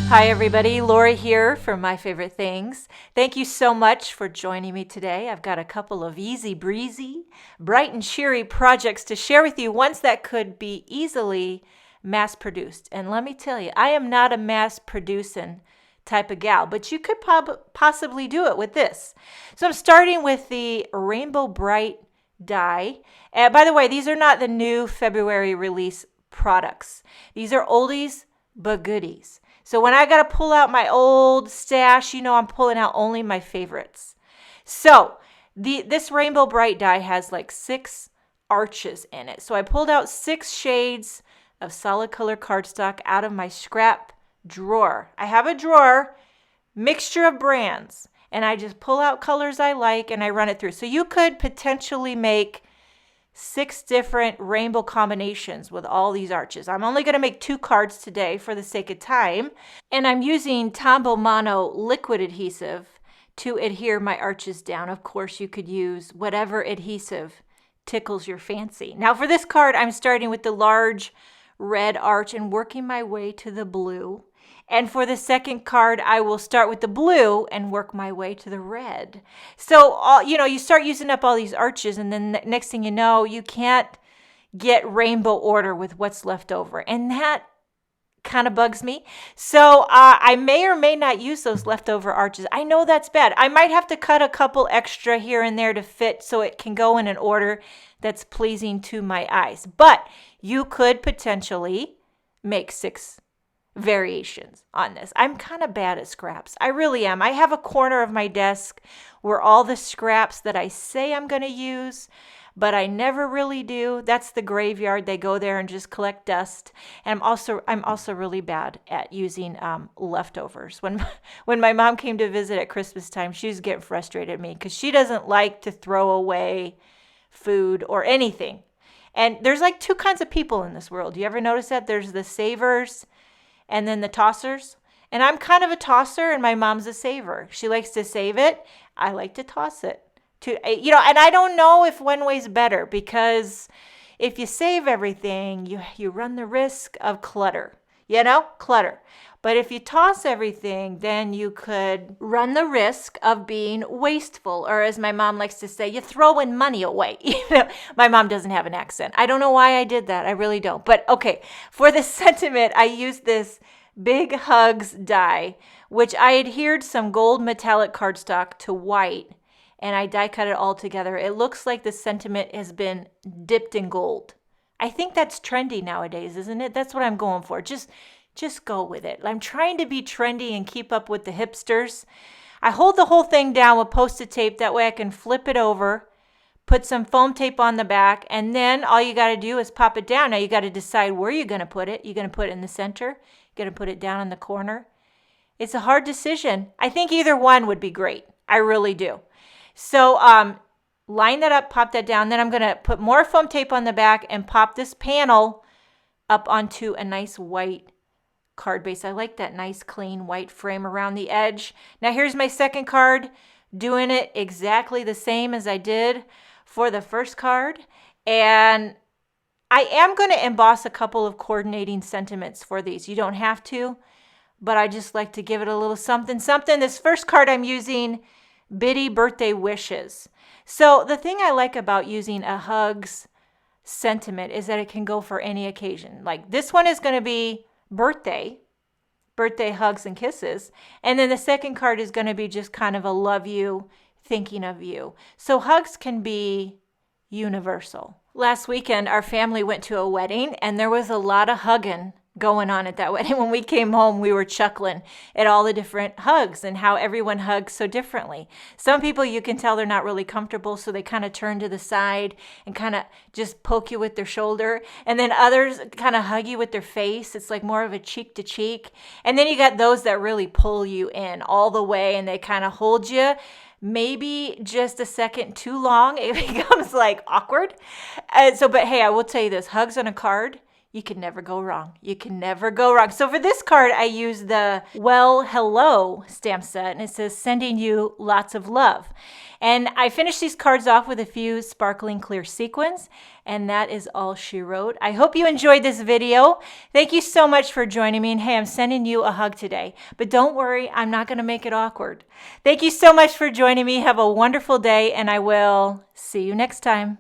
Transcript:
Hi everybody, Laura here from My Favorite Things. Thank you so much for joining me today. I've got a couple of easy breezy, bright and cheery projects to share with you, ones that could be easily mass produced. And let me tell you, I am not a mass producing type of gal, but you could possibly do it with this. So I'm starting with the Rainbow Brite die. And by the way, these are not the new February release products. These are oldies but goodies. So when I got to pull out my old stash, you know I'm pulling out only my favorites. So this Rainbow Brite die has like 6 arches in it. So I pulled out 6 shades of solid color cardstock out of my scrap drawer. I have a drawer, mixture of brands, and I just pull out colors I like and I run it through. So you could potentially make 6 different rainbow combinations with all these arches. I'm only going to make 2 cards today for the sake of time. And I'm using Tombow Mono liquid adhesive to adhere my arches down. Of course, you could use whatever adhesive tickles your fancy. Now for this card, I'm starting with the large red arch and working my way to the blue. And for the second card, I will start with the blue and work my way to the red. So, you start using up all these arches, and then next thing you know, you can't get rainbow order with what's left over. And that kind of bugs me. So I may or may not use those leftover arches. I know that's bad. I might have to cut a couple extra here and there to fit so it can go in an order that's pleasing to my eyes. But you could potentially make 6 variations on this. I'm kind of bad at scraps. I really am. I have a corner of my desk where all the scraps that I say I'm going to use, but I never really do. That's the graveyard. They go there and just collect dust. And I'm also really bad at using leftovers. When my mom came to visit at Christmas time, she was getting frustrated at me because she doesn't like to throw away food or anything. And there's like 2 kinds of people in this world. Do you ever notice that? There's the savers and then the tossers. And I'm kind of a tosser and my mom's a saver. She likes to save it. I like to toss it. And I don't know if one way's better, because if you save everything, you run the risk of clutter. Clutter. But if you toss everything, then you could run the risk of being wasteful, or as my mom likes to say, you're throwing money away. My mom doesn't have an accent. I don't know why I did that. I really don't. But okay, for the sentiment, I used this Big Hugs die, which I adhered some gold metallic cardstock to white, and I die cut it all together. It looks like the sentiment has been dipped in gold. I think that's trendy nowadays, isn't it? That's what I'm going for. Just go with it. I'm trying to be trendy and keep up with the hipsters. I hold the whole thing down with Post-it tape. That way I can flip it over, put some foam tape on the back, and then all you got to do is pop it down. Now you got to decide where you're going to put it. You're going to put it in the center. You're going to put it down in the corner. It's a hard decision. I think either one would be great. I really do. So line that up, pop that down. Then I'm going to put more foam tape on the back and pop this panel up onto a nice white card base. I like that nice clean white frame around the edge. Now here's my second card, doing it exactly the same as I did for the first card. And I am going to emboss a couple of coordinating sentiments for these. You don't have to, but I just like to give it a little something. This first card I'm using Bitty Birthday Wishes. So the thing I like about using a Hugs sentiment is that it can go for any occasion. Like this one is going to be birthday hugs and kisses. And then the second card is going to be just kind of a love you, thinking of you. So hugs can be universal. Last weekend, our family went to a wedding and there was a lot of hugging going on at that wedding. When we came home, we were chuckling at all the different hugs and how everyone hugs so differently. Some people, you can tell they're not really comfortable, so they kind of turn to the side and kind of just poke you with their shoulder. And then others kind of hug you with their face. It's like more of a cheek to cheek. And then you got those that really pull you in all the way and they kind of hold you maybe just a second too long. It becomes like awkward. But hey, I will tell you this, hugs on a card, You can never go wrong. You can never go wrong. So for this card, I use the Well Hello stamp set, and it says, sending you lots of love. And I finished these cards off with a few sparkling clear sequins, and that is all she wrote. I hope you enjoyed this video. Thank you so much for joining me. And hey, I'm sending you a hug today. But don't worry, I'm not going to make it awkward. Thank you so much for joining me. Have a wonderful day, and I will see you next time.